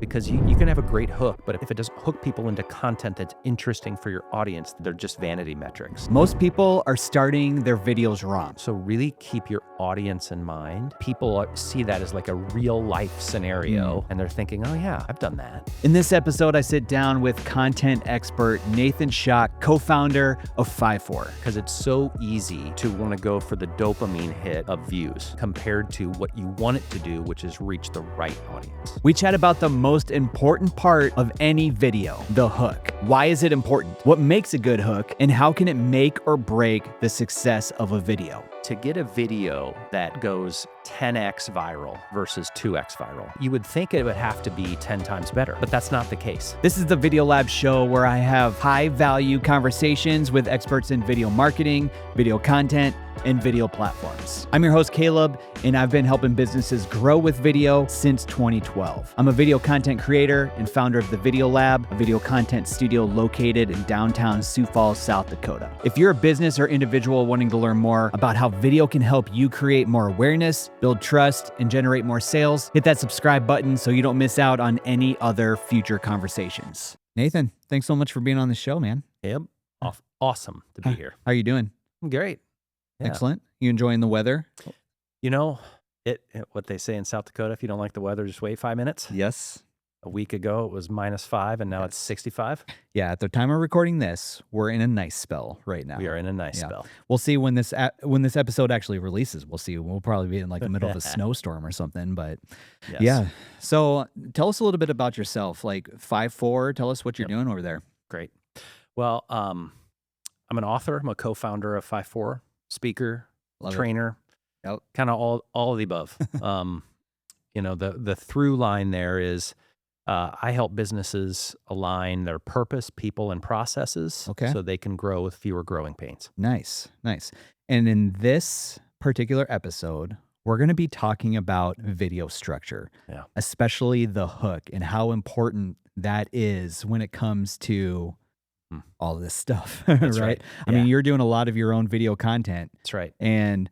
because you can have a great hook, but if it doesn't hook people into content that's interesting for your audience, they're just vanity metrics. Most people are starting their videos wrong. So really keep your audience in mind. People see that as like a real life scenario, and they're thinking, oh yeah, I've done that. In this episode, I sit down with content expert Nathan Schock, co-founder of FiveFour. Because it's so easy to want to go for the dopamine hit of views compared to what you want it to do, which is reach the right audience. We chat about the most important part of any video, the hook. Why is it important? What makes a good hook? And how can it make or break the success of a video? To get a video that goes 10x viral versus 2x viral, you would think it would have to be 10 times better, but that's not the case. This is the Video Lab show where I have high-value conversations with experts in video marketing, video content, and video platforms. I'm your host, Caleb, and I've been helping businesses grow with video since 2012. I'm a video content creator and founder of the Video Lab, a video content studio located in downtown Sioux Falls, South Dakota. If you're a business or individual wanting to learn more about how video can help you create more awareness, build trust, and generate more sales, hit that subscribe button so you don't miss out on any other future conversations. Nathan, thanks so much for being on the show, man. Yep. Awesome to be here. How are you doing? Great. Yeah. Excellent. You enjoying the weather? You know, what they say in South Dakota, if you don't like the weather, just wait 5 minutes. Yes. A week ago, it was -5, and now it's 65. Yeah, at the time of recording this, we're in a nice spell right now. We are in a nice spell. We'll see when this episode actually releases. We'll see. We'll probably be in like the middle of a snowstorm or something. But Yes. yeah. So tell us a little bit about yourself. Like FiveFour, tell us what you're doing over there. Great. Well, I'm an author. I'm a co-founder of FiveFour, speaker, Love it. trainer, Yep. kind of all of the above. You know, the through line there is I help businesses align their purpose, people, and processes so they can grow with fewer growing pains. Nice. And in this particular episode, we're going to be talking about video structure, especially the hook and how important that is when it comes to all this stuff, right? I mean, you're doing a lot of your own video content. That's right. And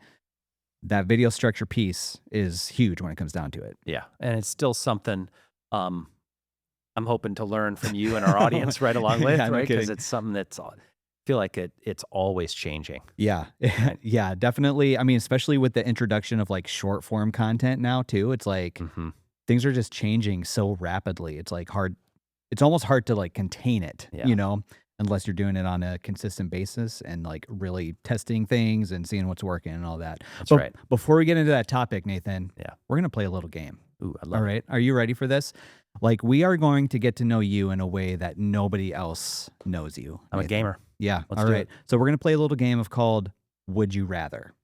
that video structure piece is huge when it comes down to it. Yeah. And it's still something I'm hoping to learn from you and our audience right along with, right? Because it's something that's, I feel like it's always changing. Yeah. Yeah, definitely. I mean, especially with the introduction of like short form content now too, it's like things are just changing so rapidly. It's like it's almost hard to like contain it, you know, unless you're doing it on a consistent basis and like really testing things and seeing what's working and all that. That's right. Before we get into that topic, Nathan, we're going to play a little game. Ooh, I love All right. Are you ready for this? Like, we are going to get to know you in a way that nobody else knows you. I'm a gamer. Yeah. Let's all do right. it. So we're going to play a little game called Would You Rather.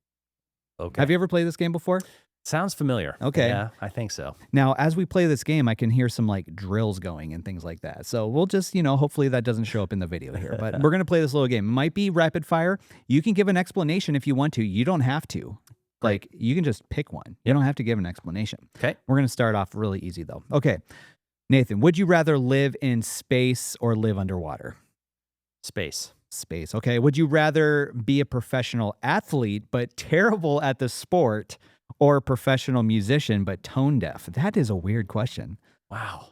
Okay. Have you ever played this game before? Sounds familiar. Okay. Yeah, I think so. Now, as we play this game, I can hear some like drills going and things like that. So we'll just, hopefully that doesn't show up in the video here, but we're going to play this little game. It might be rapid fire. You can give an explanation if you want to. You don't have to. Like, you can just pick one. You don't have to give an explanation. Okay. We're going to start off really easy though. Okay. Nathan, would you rather live in space or live underwater? Space. Space. Okay. Would you rather be a professional athlete but terrible at the sport, or a professional musician but tone deaf? That is a weird question. Wow.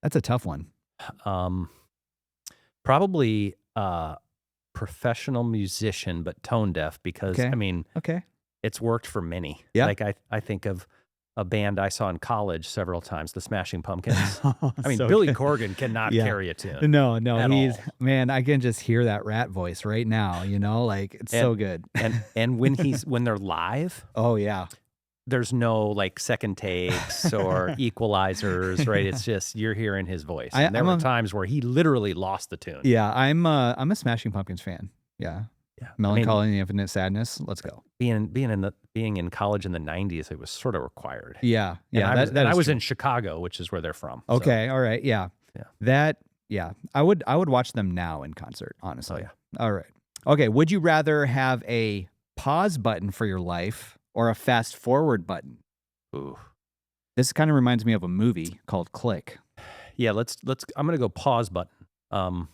That's a tough one. Probably professional musician but tone deaf because I mean, it's worked for many. Yeah. Like I think of a band I saw in college several times, the Smashing Pumpkins. I mean, So Billy good. Corgan cannot carry a tune. No, at he's, all. man, I can just hear that rat voice right now, like it's so good. And when they're live, Oh yeah. there's no like second takes or equalizers, right? It's just you're hearing his voice. And there were times where he literally lost the tune. Yeah, I'm a Smashing Pumpkins fan. Yeah. Yeah. Melancholy and the Infinite Sadness. Let's go. Being in college in the 90s, it was sort of required. Yeah. And Yeah. I was in Chicago, which is where they're from. so- Okay. All right. Yeah. I would watch them now in concert, honestly. Oh, All right. Okay. Would you rather have a pause button for your life or a fast forward button? Ooh. This kind of reminds me of a movie called Click. Yeah, I'm gonna go pause button.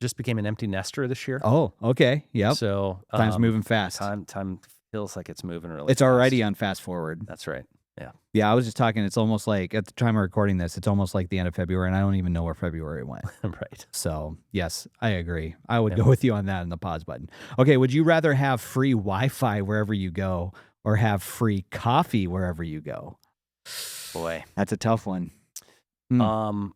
Just became an empty nester this year. Oh, okay. Yep. So Time's moving fast. Time feels like it's moving really It's fast. already on fast forward. That's right. Yeah. Yeah, I was just talking, it's almost like at the time of recording this, it's almost like the end of February, and I don't even know where February went. Right. So, yes, I agree. I would Yep. go with you on that in the pause button. Okay, would you rather have free Wi-Fi wherever you go or have free coffee wherever you go? Boy. That's a tough one. Hmm.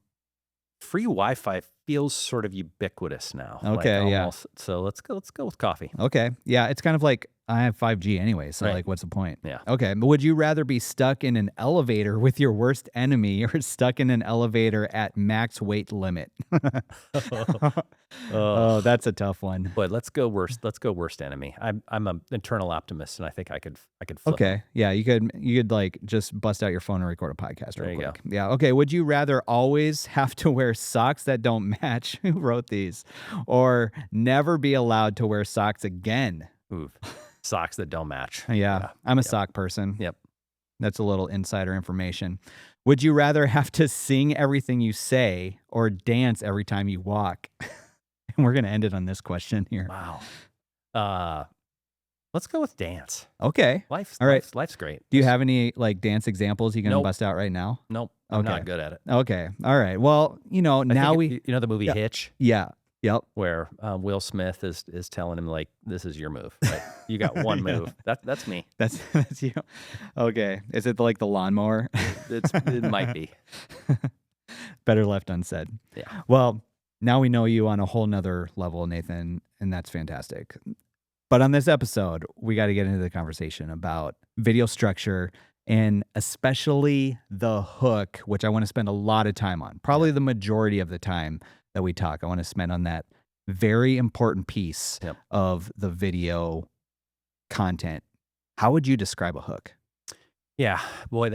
Free Wi-Fi feels sort of ubiquitous now. Like Okay, yeah. almost. So let's go with coffee. Okay. Yeah, it's kind of like I have 5G anyway, so Right. like what's the point? Yeah. Okay, but would you rather be stuck in an elevator with your worst enemy or stuck in an elevator at max weight limit? Oh, Oh, that's a tough one. but let's go worst. Let's go worst enemy. I'm an internal optimist, and I think I could flip 'em. Okay. Yeah, you could like just bust out your phone and record a podcast There real you go. quick. Yeah. Okay. Would you rather always have to wear socks that don't match? Who wrote these? Or never be allowed to wear socks again? Ooh, socks that don't match. Yeah, I'm a Yep. sock person. Yep. That's a little insider information. Would you rather have to sing everything you say or dance every time you walk? And we're going to end it on this question here. Wow. Uh, let's go with dance. Okay. Life's All right. life's great. Do you have any like dance examples you can Nope. bust out right now? Nope. I'm Okay. not good at it. Okay. All right. Well, I now think the movie Yeah. Hitch, yeah. Yep. where Will Smith is telling him like, "This is your move. Right? You got one Yeah. move. That's me. That's you. Okay. Is it like the lawnmower? It might be. Better left unsaid. Yeah. Well, now we know you on a whole nother level, Nathan, and that's fantastic. But on this episode, we got to get into the conversation about video structure and especially the hook, which I want to spend a lot of time on. Probably the majority of the time that we talk, I want to spend on that very important piece Yep. of the video content. How would you describe a hook? Yeah. Boy,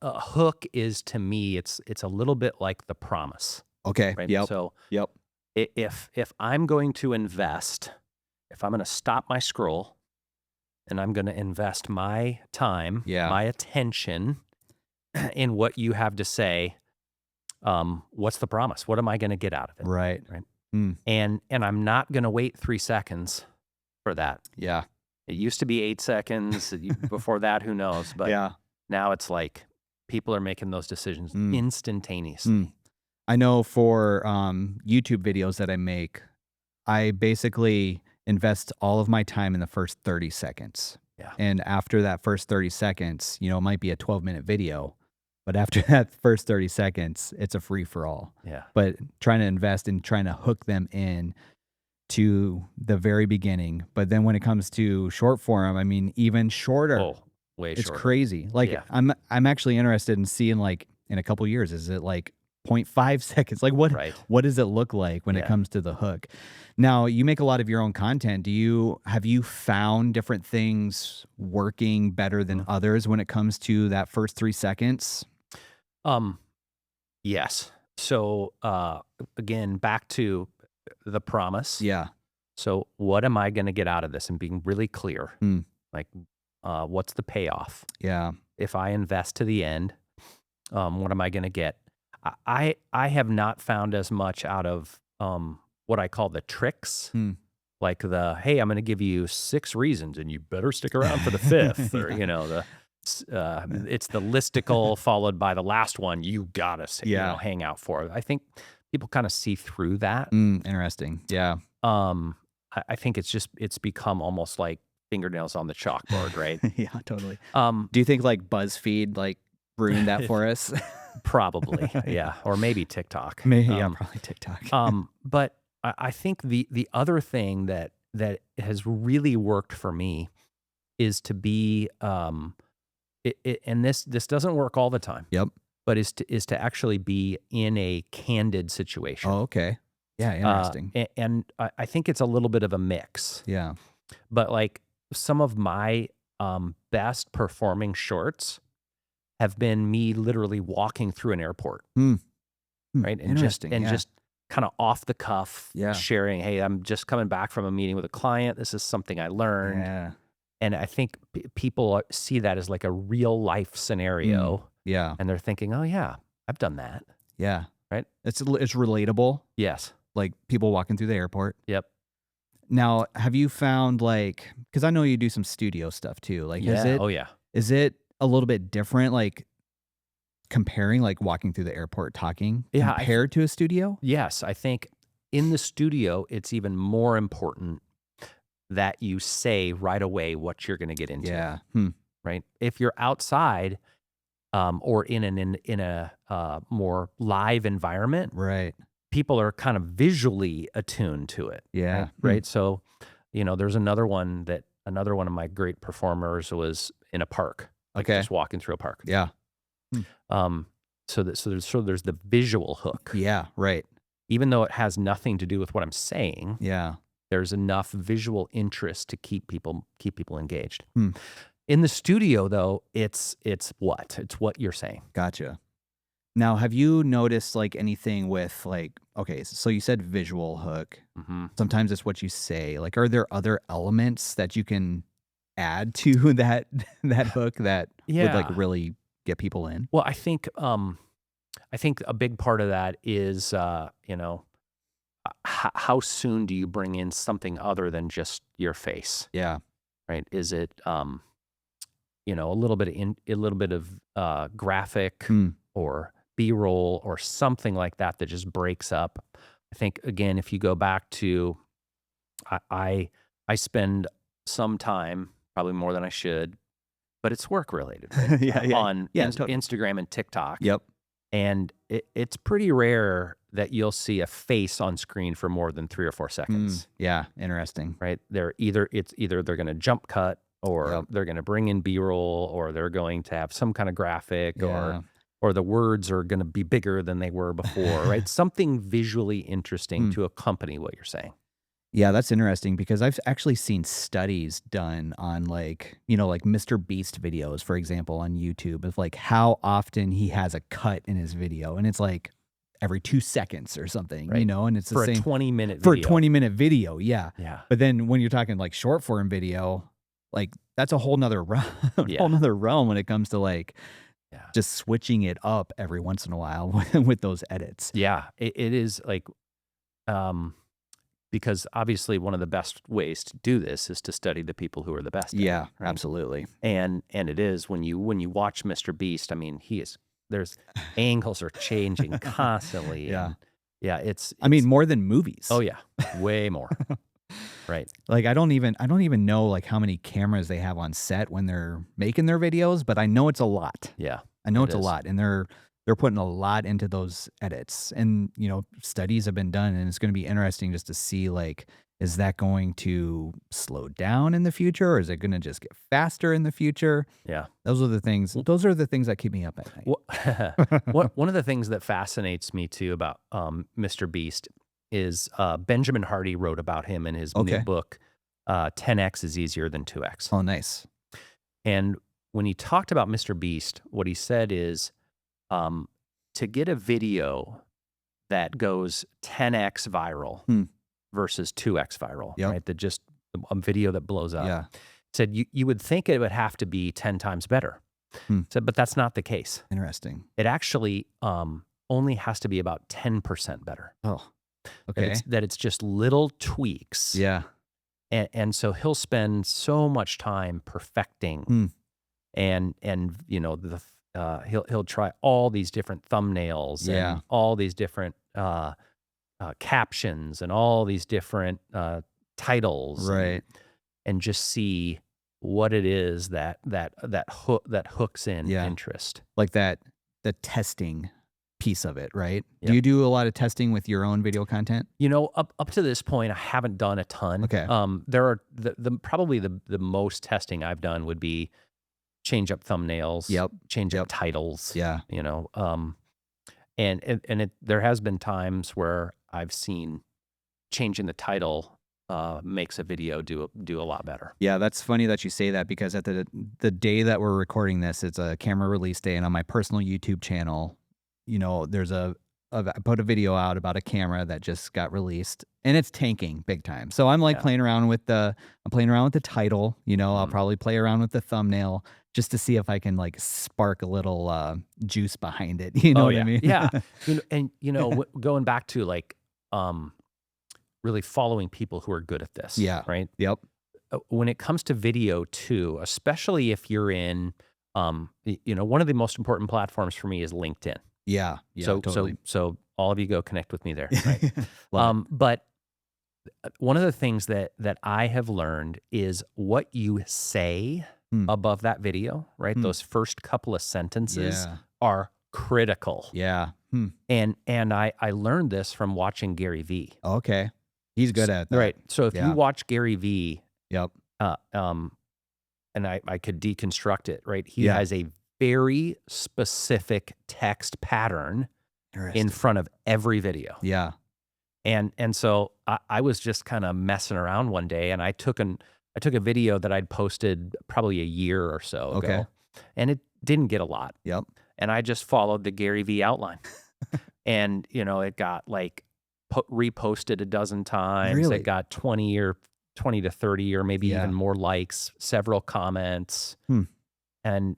a hook is to me. It's a little bit like the promise. Okay. Right. Yep. So Yep. if I'm going to invest, if I'm going to stop my scroll and I'm going to invest my time, Yeah. my attention in what you have to say, what's the promise? What am I going to get out of it? Right. Right. Mm. And I'm not going to wait 3 seconds for that. Yeah. It used to be 8 seconds. Before that, who knows? But Yeah. now it's like people are making those decisions Mm. instantaneously. Mm. I know for YouTube videos that I make, I basically invest all of my time in the first 30 seconds. Yeah. And after that first 30 seconds, it might be a 12-minute video, but after that first 30 seconds, it's a free for all. Yeah. But trying to invest in trying to hook them in to the very beginning. But then when it comes to short form, I mean, even shorter. Oh, way It's shorter. crazy. Like Yeah. I'm actually interested in seeing like in a couple years, is it like 0.5 seconds? Like what Right. what does it look like when it Yeah. comes to the hook? Now, you make a lot of your own content. Have you found different things working better than others when it comes to that first 3 seconds? Yes. So again, back to the promise. Yeah. So what am I going to get out of this? And being really clear, Mm. like what's the payoff? Yeah. If I invest to the end, what am I going to get? I have not found as much out of what I call the tricks, Mm. like hey, I'm going to give you 6 reasons, and you better stick around for the 5th, or it's the listicle followed by the last one you gotta hang out for. I think people kind of see through that. Interesting. Yeah. I think it's become almost like fingernails on the chalkboard, right? Yeah, totally. Do you think like BuzzFeed like ruined that for us? Probably, yeah, or maybe TikTok. Maybe, yeah, probably TikTok. But I think the other thing that has really worked for me is to be and this doesn't work all the time. Yep. But is to actually be in a candid situation. Oh, okay. Yeah, interesting. And I think it's a little bit of a mix. Yeah. But like some of my best performing shorts have been me literally walking through an airport. Right. And interesting. just kind of off the cuff sharing, hey, I'm just coming back from a meeting with a client. This is something I learned. Yeah. And I think people see that as like a real life scenario. Yeah. And they're thinking, oh yeah, I've done that. Yeah. Right. It's relatable. Yes. Like people walking through the airport. Yep. Now, have you found like, because I know you do some studio stuff too. Like, oh yeah. is it a little bit different, like comparing, like walking through the airport talking Yeah, compared to a studio? yes, I think in the studio, it's even more important that you say right away what you're gonna get into, Yeah. Hmm. right? If you're outside, or in a, more live environment, Right. people are kind of visually attuned to it, right? Yeah. Hmm. Right? So, there's another one of my great performers was in a park, like Okay. just walking through a park. Yeah. Hmm. Um, so there's the visual hook. Yeah. Right. Even though it has nothing to do with what I'm saying, Yeah. there's enough visual interest to keep people engaged. Hmm. In the studio though, it's what? It's what you're saying. Gotcha. Now, have you noticed like anything with like, okay, so you said visual hook. Mhm. Sometimes it's what you say. Like, are there other elements that you can add to that hook that would like Yeah. really get people in? Well, I think a big part of that is, how soon do you bring in something other than just your face, Yeah. right? Is it, a little bit of graphic Hmm. or B-roll or something like that that just breaks up. I think again, if you go back to, I I, I spend some time, probably more than I should, but it's work related, right? Yeah. Yeah. On Yeah. Instagram and TikTok. Yep. And it's pretty rare that you'll see a face on screen for more than 3 or 4 Hmm. seconds, Yeah. Interesting. right? It's either they're gonna jump cut or Yep. they're gonna bring in B-roll or they're going to have some kind of graphic Yeah. or the words are gonna be bigger than they were before, right? Something visually interesting Hmm. to accompany what you're saying. Yeah, that's interesting because I've actually seen studies done on like, like Mr. Beast videos, for example, on YouTube of like how often he has a cut in his video. And it's like every 2 seconds or something, Right. and it's the For a same 20-minute for a video. 20-minute video. Yeah. Yeah. But then when you're talking like short form video, like that's a whole nother realm, whole Yeah. nother realm when it comes to like Yeah. just switching it up every once in a while with those edits. Yeah. It is like, um because obviously one of the best ways to do this is to study the people who are the best at it, Yeah, right? absolutely. And it is when you watch Mr. Beast, I mean, there's angles are changing constantly Yeah. and yeah, I mean, it's more than movies. oh yeah, way more, right? Like, I don't even know, like, how many cameras they have on set when they're making their videos, but I know it's a lot. Yeah, I know it it's a is. lot, and they're putting a lot into those edits, and, studies have been done, and it's gonna be interesting just to see, like, is that going to slow down in the future, or is it gonna just get faster in the future? Yeah. Those are the things that keep me up at night. One of the things that fascinates me too about Mr. Beast is Benjamin Hardy wrote about him in his new Okay. book, 10x is easier than 2x. Oh, nice. And when he talked about Mr. Beast, what he said is, um, to get a video that goes 10x viral Hmm. versus 2x viral, Yep. right? That just a video that blows up. Yeah. Said you would think it would have to be 10 times better. Hmm. Said, but that's not the case. Interesting. It actually only has to be about 10% better. Oh, That okay. it's just little tweaks. Yeah. And so he'll spend so much time perfecting Hmm. and he'll try all these different thumbnails Yeah. and all these different captions and all these different titles Right. and just see what it is that hooks in Yeah. interest. Like the testing piece of it, right? Do Yep. you do a lot of testing with your own video content? Up to this point, I haven't done a ton. Okay. There are probably the most testing I've done would be change up thumbnails, Yep. change up Yep. titles. Yeah. There has been times where I've seen changing the title makes a video do a lot better. Yeah, that's funny that you say that because at the day that we're recording this, it's a camera release day, and on my personal YouTube channel, there's I put a video out about a camera that just got released, and it's tanking big time. So I'm like Yeah. playing around with the title. I'll Mhm. probably play around with the thumbnail just to see if I can like spark a little juice behind it. You know Oh what yeah, I mean? yeah. Going back to like really following people who are good at this. Yeah. Right. Yep. When it comes to video too, especially if you're in One of the most important platforms for me is LinkedIn. Yeah. Yeah. Totally. So all of you go connect with me there, right? Love it. But one of the things that I have learned is what you say Hmm. above that video, right? Hmm. Those first couple of sentences Yeah. are critical. Yeah. Hmm. And I learned this from watching Gary Vee. Okay. He's good at that. Right. So if you Yeah. watch Gary Vee, Yep. uh, um, and I could deconstruct it, right? He Yeah. has a very specific text pattern in Interesting. front of every video. Yeah. And so I was just kind of messing around one day, and I took a video that I'd posted probably a year or so Okay. ago, and it didn't get a lot. Yep. And I just followed the Gary Vee outline, and it got like reposted a dozen times. Really? It got 20 to 30 or maybe Yeah. even more likes, several comments, Hmm. and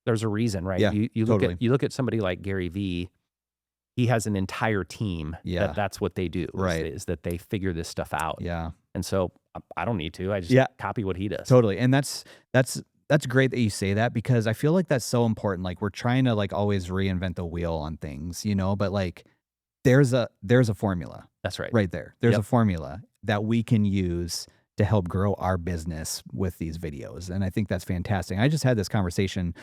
there's a reason, right? Yeah. You Totally. look at somebody like Gary Vee. He has an entire team Yeah. that's what they do, Right. is that they figure this stuff out. Yeah. And so I don't need to. I just Yeah. copy what he does. Totally. And that's great that you say that, because I feel like that's so important. Like, we're trying to like always reinvent the wheel on things, but like there's a formula That's right. right there. There's Yep. a formula that we can use to help grow our business with these videos. And I think that's fantastic. I just had this conversation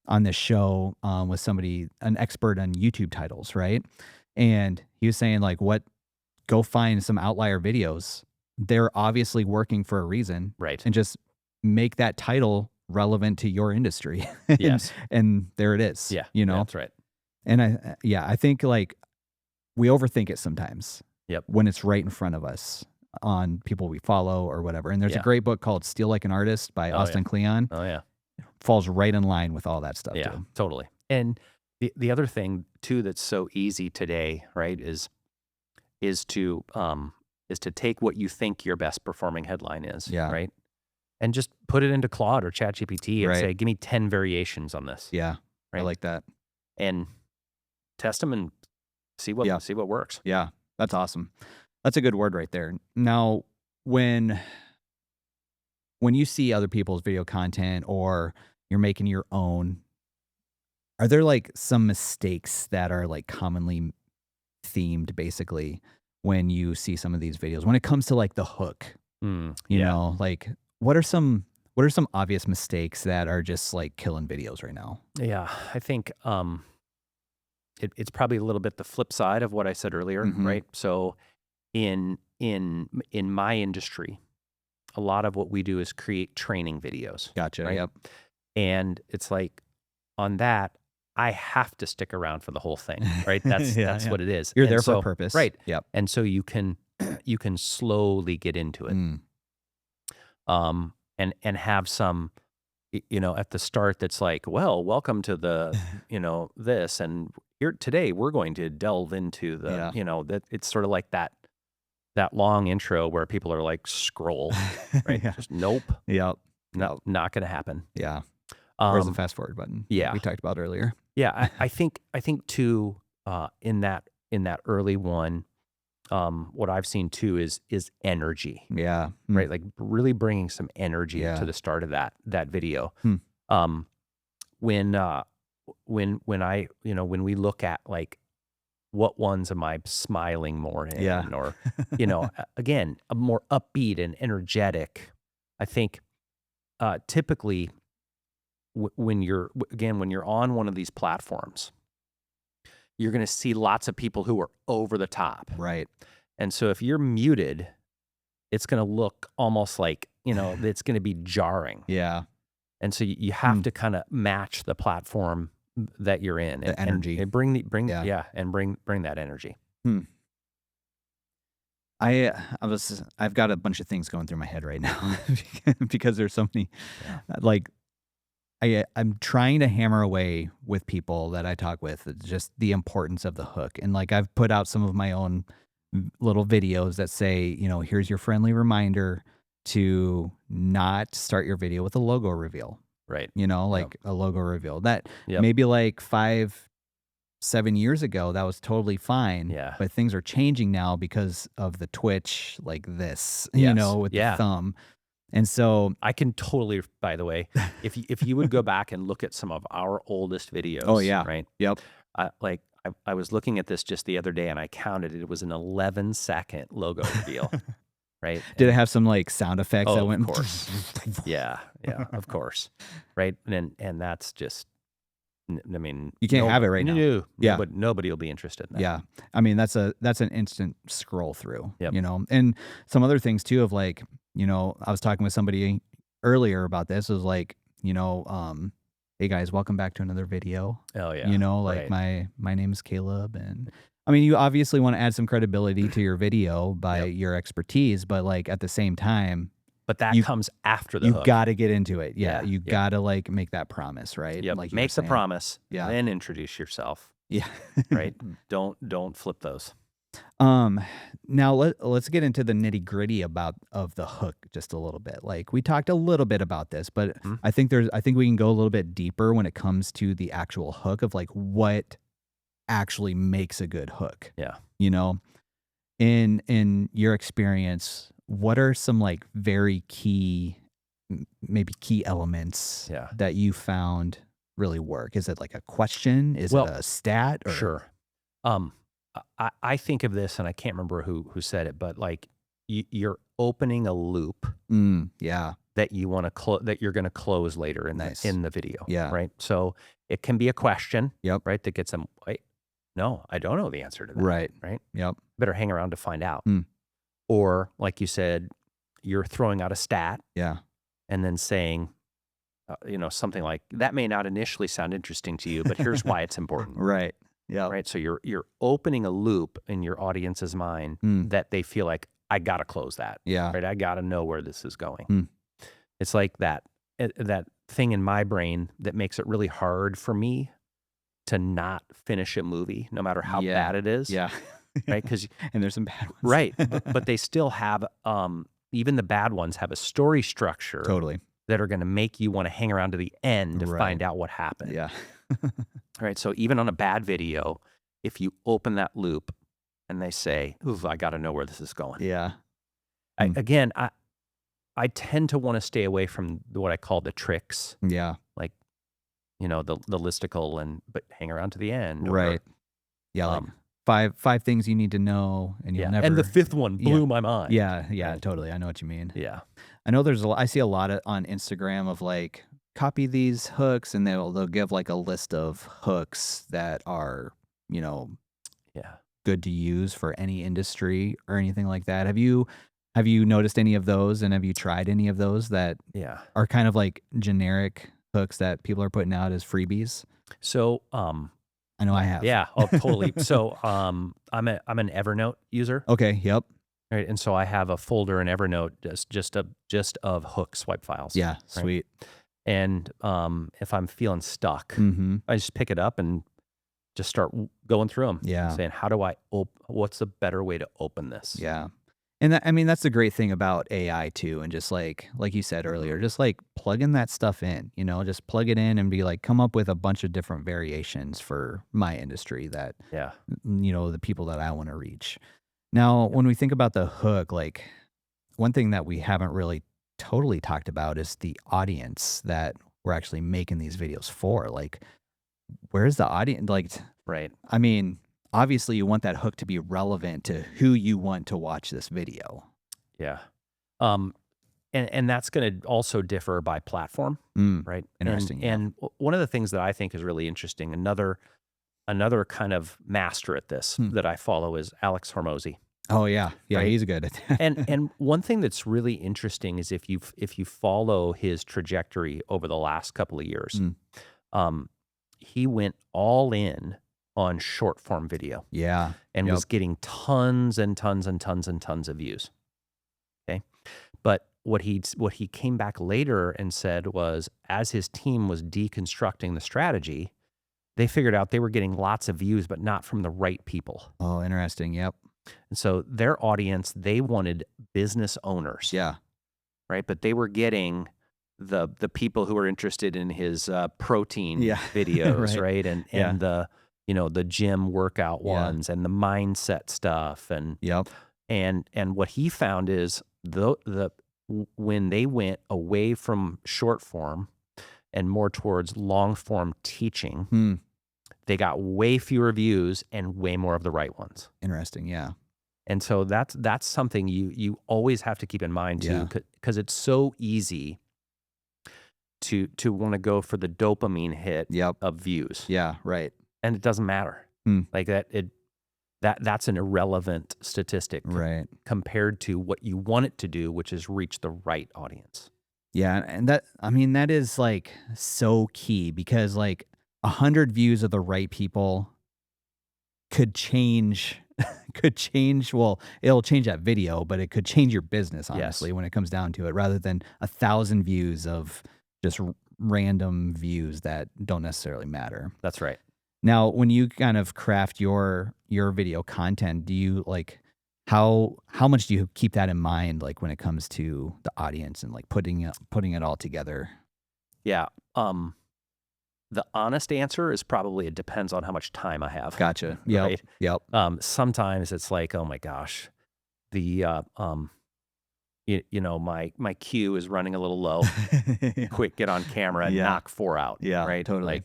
on this show with somebody, an expert on YouTube titles, right? And he was saying like, go find some outlier videos. They're obviously working for a reason. Right. And just make that title relevant to your industry. And, Yes. and there it is. Yeah. That's right. And I think like we overthink it sometimes. Yep. When it's right in front of us on people we follow or whatever. And there's a Yeah. great book called Steal Like an Artist by Austin Kleon. Oh yeah. Falls right in line with all that stuff Yeah. too. Totally. And the other thing too that's so easy today, right, is to take what you think your best performing headline is, Yeah. right, and just put it into Claude or ChatGPT and Right. say, give me 10 variations on this. Yeah. Right. I like that. And test them and see what works. Yeah. That's awesome. That's a good word right there. Now, when you see other people's video content or you're making your own, are there like some mistakes that are like commonly themed basically when you see some of these videos when it comes to like the hook? Like what are some obvious mistakes that are just like killing videos right now? Yeah, I think it's probably a little bit the flip side of what I said earlier, Mhm. right? So in my industry, a lot of what we do is create training videos. Gotcha. Right? Yep. And it's like on that, I have to stick around for the whole thing, right? That's Yeah, that's yeah. what it is. You're And there so, for a purpose. right? Yep. And so you can slowly get into it, Mm. and have some, at the start that's like, well, welcome to the, this, and here today we're going to delve into the, Yeah. that it's sort of like that long intro where people are like, scroll, right? Yeah. Just nope, Yep. not going to happen. Yeah. Where's the Um, fast forward button? yeah. We talked about earlier. yeah, I think too, in that early one, what I've seen too is energy, Yeah. right? Like really bringing some energy Yeah. to the start of that video. Hmm. When I, when we look at like, what ones am I smiling more in? Yeah. Or, again, a more upbeat and energetic. I think typically when you're on one of these platforms, you're going to see lots of people who are over the top. Right. And so if you're muted, it's going to look almost like, it's going to be jarring. Yeah. And so you have to kind of match the platform that you're in. The energy. And bring Yeah. and bring that energy. I've got a bunch of things going through my head right now because there's so many. Like, I'm trying to hammer away with people that I talk with. It's just the importance of the hook, and like I've put out some of my own little videos that say, here's your friendly reminder to not start your video with a logo reveal. Right. Like a logo reveal that Yep. maybe like 5-7 years ago, that was totally fine. Yeah. But things are changing now because of the Twitch, like this, Yes. with the thumb. And so I can totally, by the way, if you would go back and look at some of our oldest oh videos, yeah. right? Yep. I was looking at this just the other day and I counted it. It was an 11-second logo reveal, right? Did it And have some like sound effects oh, that of went? course. Yeah, yeah, of course. Right? And that's just I mean, You can't have it right now. no, Yeah. nobody will be interested in that. Yeah. I mean, that's an instant scroll through, Yep. and some other things too of like, I was talking with somebody earlier about this. It was like, hey guys, welcome back to another video. Oh yeah. Like Right. my name is Caleb. And I mean, you obviously want to add some credibility to your video by Yep. your expertise, but like at the same time, But that you comes after the you hook. got to get into it. Yeah. Yeah, You yep. got to like make that promise, right? Yep. Like you were Make the saying. promise, Yeah. then introduce yourself, Yeah. right? Don't flip those. Now let's get into the nitty-gritty of the hook just a little bit. Like we talked a little bit about this, but Mhm. I think we can go a little bit deeper when it comes to the actual hook of like what actually makes a good hook. Yeah. In your experience, what are some like very key maybe key elements Yeah. that you found really work? Is it like a question? Is Well, it a stat? Or sure. Um, I think of this, and I can't remember who said it, but like you're opening a loop Yeah. that you want to that you're going to close later in Nice. in the video. Yeah. Right. So it can be a question. Yep. Right. That gets them. Wait, no, I don't know the answer to that. Right. Right. Yep. Better hang around to find out. Mm. Or like you said, you're throwing out a stat Yeah. and then saying, something like that may not initially sound interesting to you, but here's why it's important. Right. Yeah. Right. So you're opening a loop in your audience's mind that they feel like I got to close that. Yeah. Right. I got to know where this is going. Mm. It's like that thing in my brain that makes it really hard for me to not finish a movie, no matter how bad it is. Yeah. Right. Because and there's some bad ones. right. But they still have, even the bad ones have a story structure Totally. that are going to make you want to hang around to the end to Right. find out what happened. Yeah. Right. So even on a bad video, if you open that loop and they say, "Ooh, I got to know where this is going." Yeah. Again, I tend to want to stay away from what I call the tricks, Yeah. like the listicle but hang around to the end. Right. Yeah. Like five things you need to know, and you'll never. And the fifth one blew my mind. Yeah. Yeah. Right. Totally. I know what you mean. Yeah. I know I see a lot on Instagram of like copy these hooks, and they'll give like a list of hooks that are good to use for any industry or anything like that. Have you noticed any of those, and have you tried any of those that are kind of like generic hooks that people are putting out as freebies? So I know I have. Yeah. Oh, totally. So I'm an Evernote user. Okay. Yep. Right. And so I have a folder in Evernote just of hook swipe files. Yeah. Right? Sweet. And if I'm feeling stuck, Mm-hmm. I just pick it up and just start going through them. Yeah. Saying, how do I what's the better way to open this? Yeah. And that's the great thing about AI too. And just like you said earlier, just like plugging that stuff in, just plug it in and be like, come up with a bunch of different variations for my industry that, the people that I want to reach. Now, when we think about the hook, like one thing that we haven't really totally talked about is the audience that we're actually making these videos for. Like, where's the audience? Like, right. I mean, obviously you want that hook to be relevant to who you want to watch this video. Yeah. And that's going to also differ by platform, right? Interesting. And one of the things that I think is really interesting, another kind of master at this that I follow is Alex Hormozy. Oh yeah. Yeah. Right? He's good at that. and one thing that's really interesting is if you follow his trajectory over the last couple of years, he went all in on short form video. Yeah. And was getting tons and tons and tons and tons of views. Okay. But what he came back later and said was, as his team was deconstructing the strategy, they figured out they were getting lots of views, but not from the right people. Oh, interesting. Yep. And so their audience, they wanted business owners. Yeah. Right. But they were getting the people who were interested in his protein videos, right? And the gym workout ones and the mindset stuff. And yep. And what he found is the when they went away from short form and more towards long form teaching, they got way fewer views and way more of the right ones. Interesting. Yeah. And so that's something you always have to keep in mind too, because it's so easy to want to go for the dopamine hit of views. Yeah. Right. And it doesn't matter. Like that's an irrelevant statistic compared to what you want it to do, which is reach the right audience. Yeah. And that is like so key, because like 100 views of the right people could change, well, it'll change that video, but it could change your business, honestly, when it comes down to it, rather than 1,000 views of just random views that don't necessarily matter. That's right. Now, when you kind of craft your video content, do you like, how much do you keep that in mind, like when it comes to the audience and like putting it all together? Yeah. The honest answer is probably it depends on how much time I have. Gotcha. Yep. Right? Yep. Sometimes it's like, oh my gosh, the my queue is running a little low. Quick, get on camera and knock 4 out. Yeah. Right. Totally.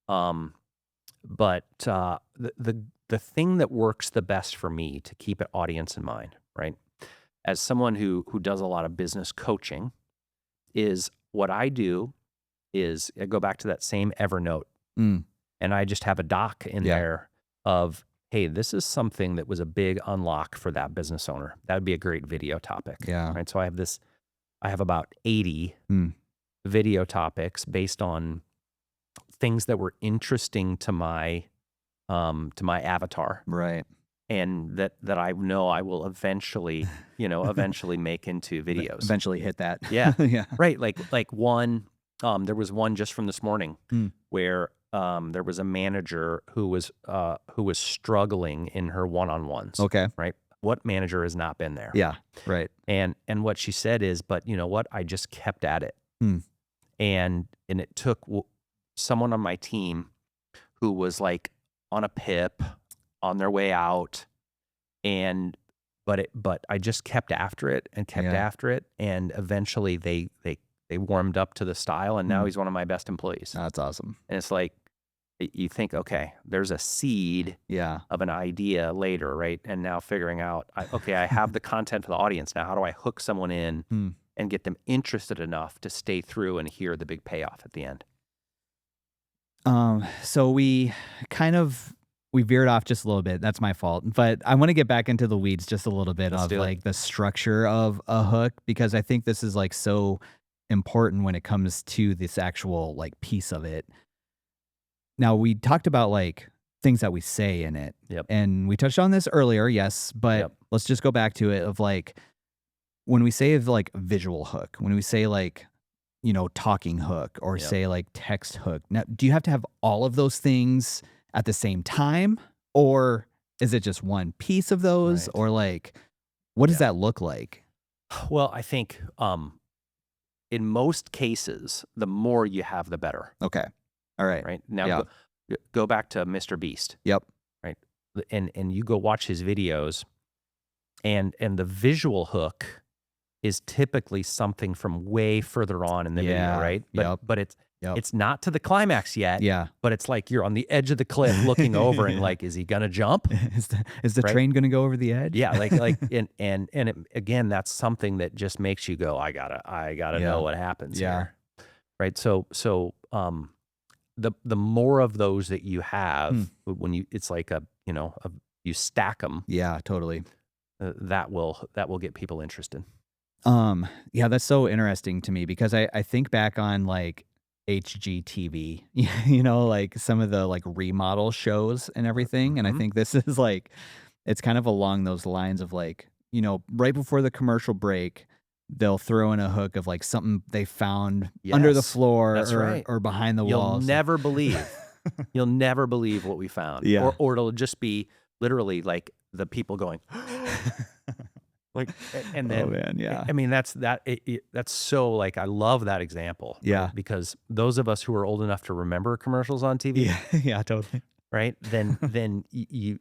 But the thing that works the best for me to keep an audience in mind, right? As someone who does a lot of business coaching, is what I do is I go back to that same Evernote and I just have a doc in there of, hey, this is something that was a big unlock for that business owner. That would be a great video topic. Yeah. Right. So I have about 80 video topics based on things that were interesting to my avatar. Right. And that I know I will eventually make into videos. Eventually hit that. Yeah. Yeah. Right. Like one, there was one just from this morning where there was a manager who was struggling in her one-on-ones. Okay. Right. What manager has not been there? Yeah. Right. And what she said is, but you know what? I just kept at it. And it took someone on my team who was like on a PIP on their way out, but I just kept after it and kept after it, and eventually they warmed up to the style, and now he's one of my best employees. That's awesome. And it's like, you think, okay, there's a seed of an idea later, right? And now figuring out, I have the content for the audience. Now, how do I hook someone in and get them interested enough to stay through and hear the big payoff at the end? So we veered off just a little bit. That's my fault. But I want to get back into the weeds just a little bit of like the structure of a hook, because I think this is like so important when it comes to this actual like piece of it. Now, we talked about like things that we say in it. And we touched on this earlier, yes, but let's just go back to it of like, when we say of like visual hook, when we say like, talking hook, or say like text hook. Now, do you have to have all of those things at the same time, or is it just one piece of those, or like, what does that look like? Well, I think in most cases, the more you have, the better. Okay. All right. Right. Now go back to Mr. Beast. Yep. Right. And you go watch his videos, and the visual hook is typically something from way further on in the video, right? But it's not to the climax yet. Yeah. But it's like you're on the edge of the cliff looking over and like, is he gonna jump? Is the train gonna go over the edge? Yeah, and again, that's something that just makes you go, I gotta know what happens here. Right. So the more of those that you have, when it's like you stack them. Yeah, totally. That will get people interested. Yeah, that's so interesting to me, because I think back on like HGTV, like some of the like remodel shows and everything. And I think this is like, it's kind of along those lines of like, right before the commercial break, they'll throw in a hook of like something they found under the floor or behind the walls. You'll never believe what we found. Yeah. Or it'll just be literally like the people going, like, and then, oh man, yeah. I mean, that's so like, I love that example. Yeah. Right? Because those of us who are old enough to remember commercials on TV. Yeah, yeah, totally. Right. Then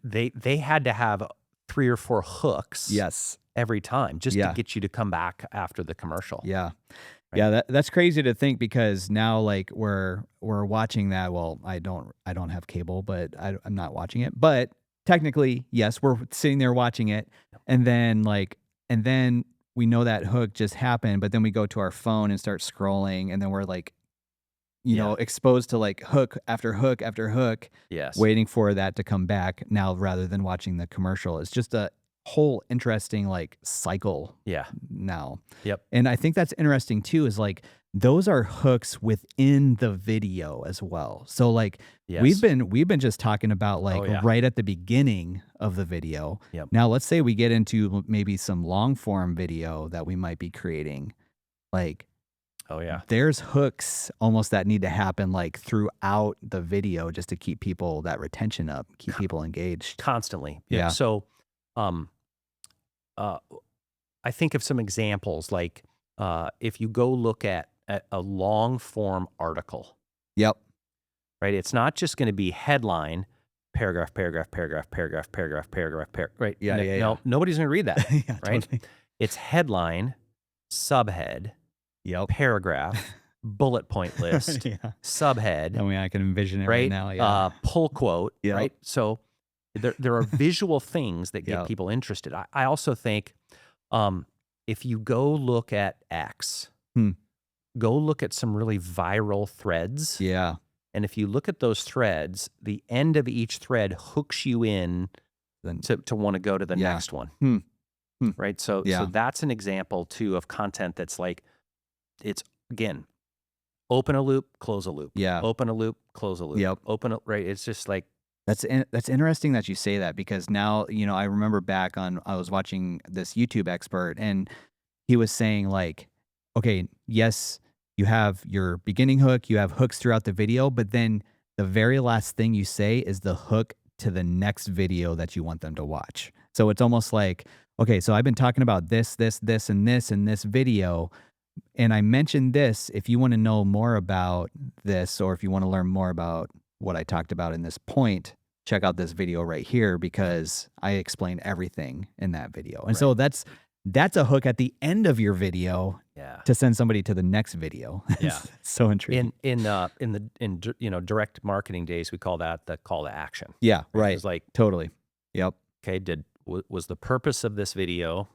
they had to have 3 or 4 hooks Yes. every time just to Yeah. get you to come back after the commercial. Yeah. Right? Yeah, that's crazy to think because now like we're watching that. Well, I don't have cable, but I'm not watching it. But technically, yes, we're sitting there watching it, and then we know that hook just happened, but then we go to our phone and start scrolling, and then we're like, Yeah. exposed to like hook after hook after hook, Yes. waiting for that to come back now rather than watching the commercial. It's just a whole interesting like cycle Yeah. now. Yep. And I think that's interesting too, is like those are hooks within the video as well. So like Yes. we've been just talking about like Oh, yeah. right at the beginning of the video. Yep. Now let's say we get into maybe some long form video that we might be creating. Like Oh, yeah. there's hooks almost that need to happen like throughout the video just to keep people that retention up, keep people engaged. Constantly. Yeah. So, uh, I think of some examples like if you go look at a long form article, Yep. right? It's not just going to be headline, paragraph, paragraph, paragraph, paragraph, paragraph, paragraph, right? Yeah, No, yeah, yeah. no, nobody's going to read that, Yeah, right? totally. It's headline, subhead, Yep. paragraph, bullet point list, Yeah. subhead, I mean, I can envision it right right? now. Yeah. Pull quote, Yep. right? So there are visual things that get Yep. people interested. I also think if you go look at X, Hmm. go look at some really viral threads. Yeah. And if you look at those threads, the end of each thread hooks you in Then to want to go to the Yeah. next one. Hmm. Hmm. Right. So Yeah. that's an example too of content that's like, it's again, open a loop, close a loop. Yeah. Open a loop, close a loop. Yep. Right. It's just like, That's interesting that you say that because now, I remember back on I was watching this YouTube expert and he was saying like, okay, yes, you have your beginning hook, you have hooks throughout the video, but then the very last thing you say is the hook to the next video that you want them to watch. So it's almost like, okay, so I've been talking about this, and this in this video, and I mentioned this. If you want to know more about this, or if you want to learn more about what I talked about in this point, check out this video right here because I explain everything in that video. And so that's a hook at the end of your video yeah. to send somebody to the next video. Yeah. It's so intriguing. In direct marketing days, we call that the call to action. Yeah, right. It's like, Totally. Yep. okay, was the purpose of this video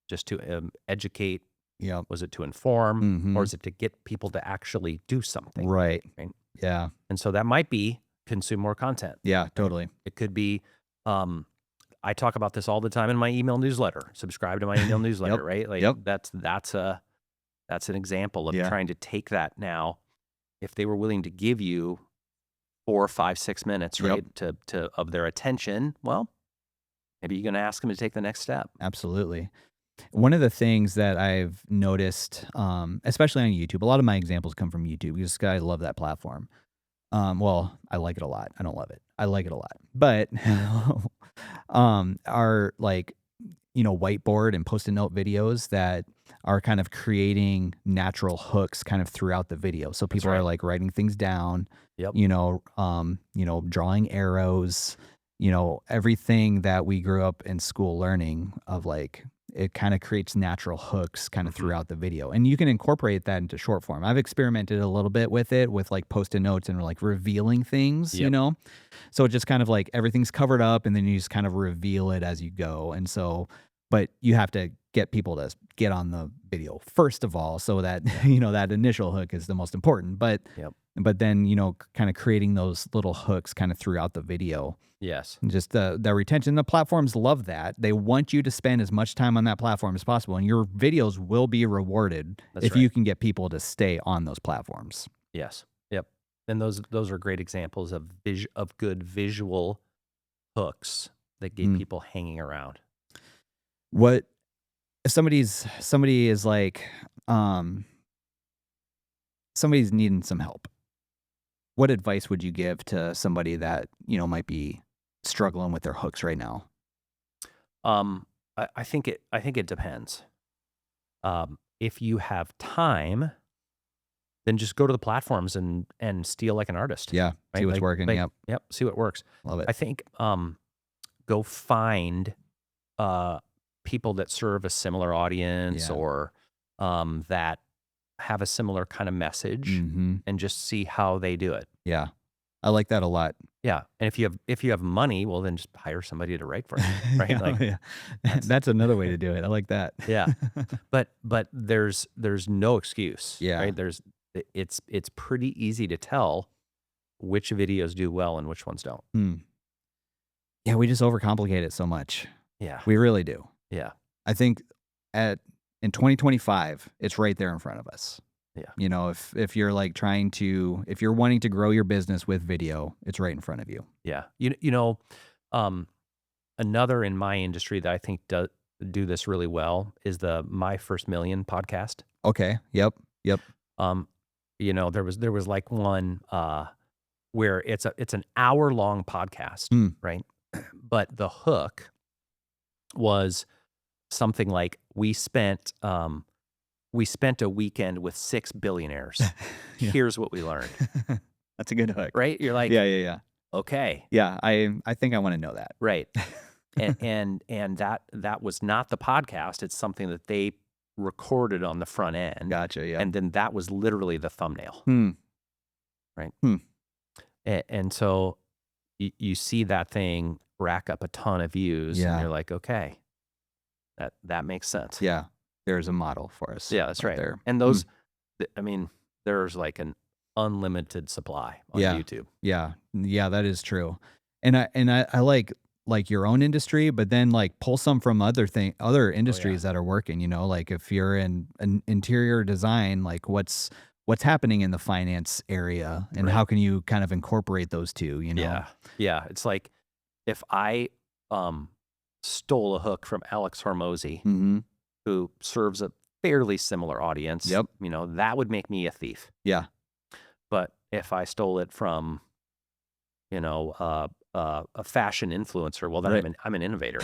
just to educate? Yep. Was it to inform, Mhm. or is it to get people to actually do something? Right. Right. Yeah. And so that might be consume more content. Yeah, totally. It could be, I talk about this all the time in my email newsletter. Subscribe to my email newsletter, Yep. right? Like Yep. that's an example of Yeah. trying to take that now. If they were willing to give you 4, 5, 6 minutes, Yep. right, to of their attention, well, maybe you're going to ask them to take the next step. Absolutely. One of the things that I've noticed, especially on YouTube, a lot of my examples come from YouTube because I love that platform. Well, I like it a lot. I don't love it. I like it a lot. But are like, whiteboard and post-it note videos that are kind of creating natural hooks kind of throughout the video. So people are like writing things down, Yep. drawing arrows, everything that we grew up in school learning of like, it kind of creates natural hooks kind of throughout the video. And you can incorporate that into short form. I've experimented a little bit with it with like post-it notes and like revealing things, Yep. So it just kind of like everything's covered up and then you just kind of reveal it as you go. And so, but you have to get people to get on the video first of all, so that, that initial hook is the most important. But, Yep. but then, kind of creating those little hooks kind of throughout the video. Yes. Just the retention. The platforms love that. They want you to spend as much time on that platform as possible, and your videos will be rewarded if you can get people to stay on those platforms. Yes. Yep. And those are great examples of good visual hooks that get people hanging around. What if somebody is like, somebody's needing some help? What advice would you give to somebody that, might be struggling with their hooks right now? I think it depends. If you have time, then just go to the platforms and steal like an artist. Yeah. Right? See what's working. Yep. Yep. See what works. Love it. I think go find people that serve a similar audience or that have a similar kind of message and just see how they do it. Yeah. I like that a lot. Yeah. And if you have money, well, then just hire somebody to write for you, right? Yeah, Like yeah. that's That's another way to do it. I like that. yeah. But there's no excuse, Yeah. right? It's pretty easy to tell which videos do well and which ones don't. Yeah, we just overcomplicate it so much. Yeah. We really do. Yeah. I think in 2025, it's right there in front of us. Yeah. You know, if you're like if you're wanting to grow your business with video, it's right in front of you. Yeah. Another in my industry that I think do this really well is the My First Million podcast. Okay. Yep. There was like one where it's an hour-long podcast, right? But the hook was something like we spent a weekend with 6 billionaires. Yeah. Here's what we learned. That's a good hook. Right? You're like, Yeah. okay. Yeah, I think I want to know that. Right. and that was not the podcast. It's something that they recorded on the front end. Gotcha, yeah. And then that was literally the thumbnail. Right. And so you see that thing rack up a ton of views and you're like, okay, that makes sense. Yeah. There's a model for us. Yeah, that's right. There. And those, I mean, there's like an unlimited supply on YouTube. Yeah, that is true. And I like your own industry, but then like pull some from other industries that are working, you know, like if you're in an interior design, like what's happening in the finance area and how can you kind of incorporate those two, you know? Yeah. It's like if I stole a hook from Alex Hormozy, who serves a fairly similar audience, that would make me a thief. Yeah. But if I stole it from, a fashion influencer, well, then I'm an innovator,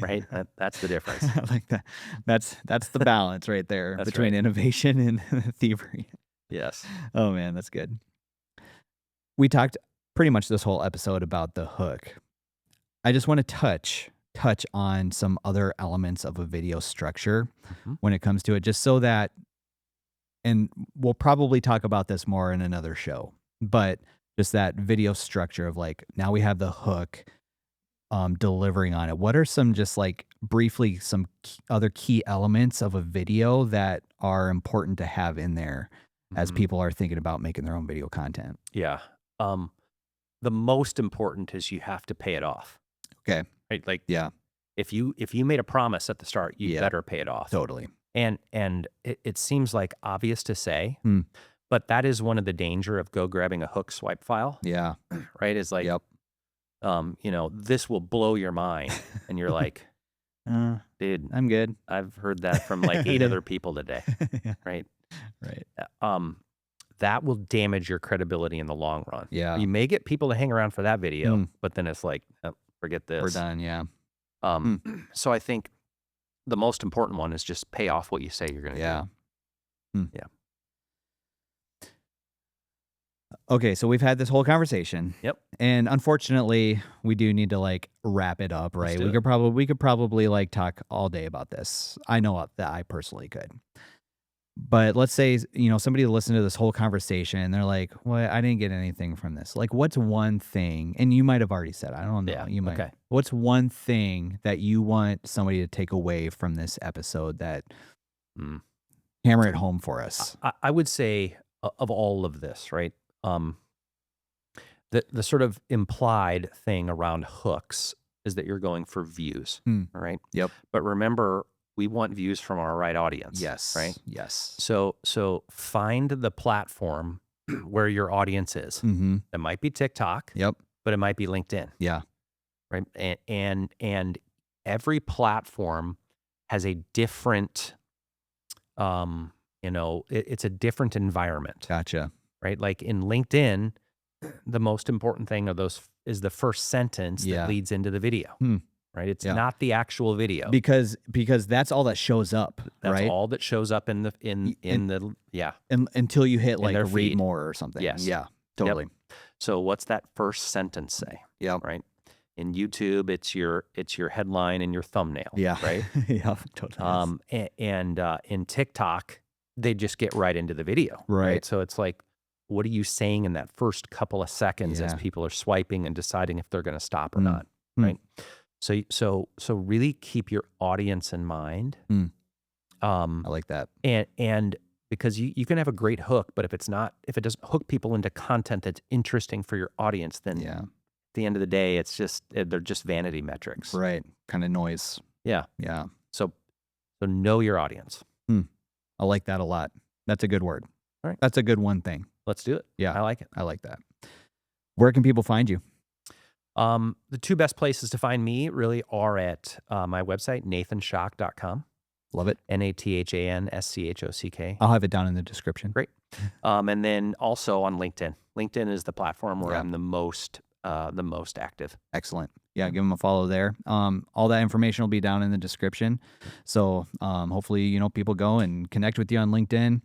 right? That's the difference. I like that. That's the balance right there between innovation and thievery. Yes. Oh man, that's good. We talked pretty much this whole episode about the hook. I just want to touch on some other elements of a video structure when it comes to it, just so that, and we'll probably talk about this more in another show, but just that video structure of like, now we have the hook, delivering on it. What are some, just like briefly, some other key elements of a video that are important to have in there as people are thinking about making their own video content? Yeah. The most important is you have to pay it off. Okay. Right? Like, yeah. If you made a promise at the start, you better pay it off. Totally. And it seems like obvious to say, but that is one of the danger of grabbing a hook swipe file. Yeah. Right? It's like, this will blow your mind. And you're like, dude, I'm good. I've heard that from like 8 other people today. Right? Right. That will damage your credibility in the long run. Yeah. You may get people to hang around for that video, but then it's like, forget this. We're done. Yeah. So I think the most important one is just pay off what you say you're going to do. Yeah. Okay, so we've had this whole conversation. Yep. And unfortunately, we do need to like wrap it up, right? We could probably like talk all day about this. I know that I personally could. But let's say, somebody listened to this whole conversation and they're like, well, I didn't get anything from this. Like, what's one thing, and you might have already said, I don't know. Yeah, you might. okay. What's one thing that you want somebody to take away from this episode that hammer it home for us? I would say of all of this, right? The sort of implied thing around hooks is that you're going for views, all right? Yep. But remember, we want views from our right audience. Yes. Right? Yes. So find the platform where your audience is. It might be TikTok. Yep. But it might be LinkedIn. Yeah. Right. And every platform has a different, it's a different environment. Gotcha. Right. Like in LinkedIn, the most important thing of those is the first sentence that leads into the video. Right. It's not the actual video because that's all that shows up. That's all that shows up in the until you hit like their read feed. More or something. Yes. Yeah. Totally. Yep. So what's that first sentence say? Yeah. Right. In YouTube, it's your headline and your thumbnail. Yeah. Right. Yeah, totally is. And in TikTok, they just get right into the video. Right. So it's like, what are you saying in that first couple of seconds as Yeah. people are swiping and deciding if they're going to stop or Mm. not? Mm. Right. So really keep your audience in mind. Mm. I like that. And because you can have a great hook, but if it doesn't hook people into content that's interesting for your audience, then Yeah. at the end of the day, they're just vanity metrics. Right. Kind of noise. Yeah. Yeah. So know your audience. I like that a lot. That's a good word. All right. That's a good one thing. Let's do it. Yeah. I like it. I like that. Where can people find you? The two best places to find me really are at my website, nathanschock.com. Love it. NathanSchock. I'll have it down in the description. Great. And then also on LinkedIn. LinkedIn is the platform where Yeah. I'm the most active. Excellent. Yeah, give them a follow there. All that information will be down in the description. So hopefully, people go and connect with you on LinkedIn.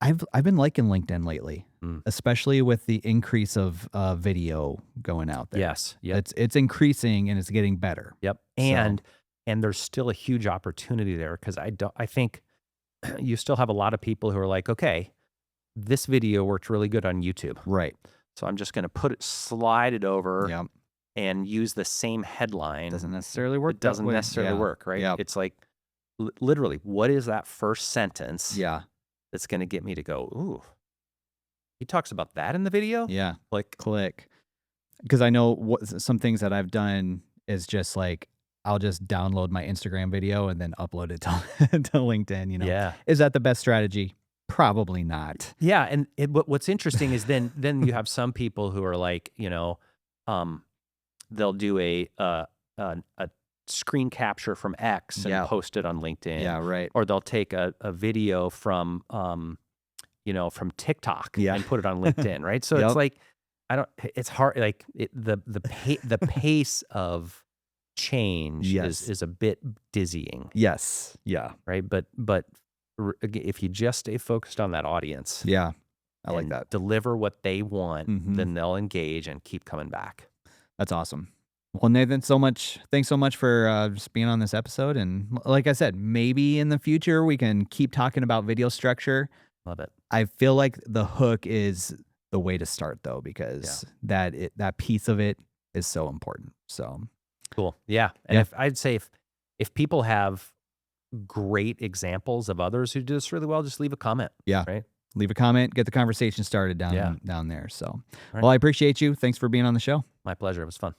I've been liking LinkedIn lately, especially with the increase of video going out there. Yes. Yep. It's increasing and it's getting better. Yep. And there's still a huge opportunity there because I think you still have a lot of people who are like, okay, this video worked really good on YouTube. Right. So I'm just going to slide it over. Yep. And use the same headline. Doesn't necessarily work. It doesn't necessarily work, right? Yep. It's like literally, what is that first sentence? Yeah. That's going to get me to go, ooh, he talks about that in the video? Yeah. Click. Because I know some things that I've done is just like, I'll just download my Instagram video and then upload it to, to LinkedIn, Yeah. Is that the best strategy? Probably not. Yeah. And what's interesting is then you have some people who are like, they'll do a screen capture from X and post it on LinkedIn. Yeah, right. Or they'll take a video from from TikTok and put it on LinkedIn, right? So it's like it's hard. Like the pace of change is a bit dizzying. Yes. Yeah. Right. But if you just stay focused on that audience, I like that. Deliver what they want, then they'll engage and keep coming back. That's awesome. Well, Nathan, thanks so much for just being on this episode. And like I said, maybe in the future we can keep talking about video structure. Love it. I feel like the hook is the way to start, though, because that piece of it is so important. So cool. Yeah. And I'd say if people have great examples of others who do this really well, just leave a comment. Yeah. Right. Leave a comment, get the conversation started down there. So, right. Well, I appreciate you. Thanks for being on the show. My pleasure. It was fun.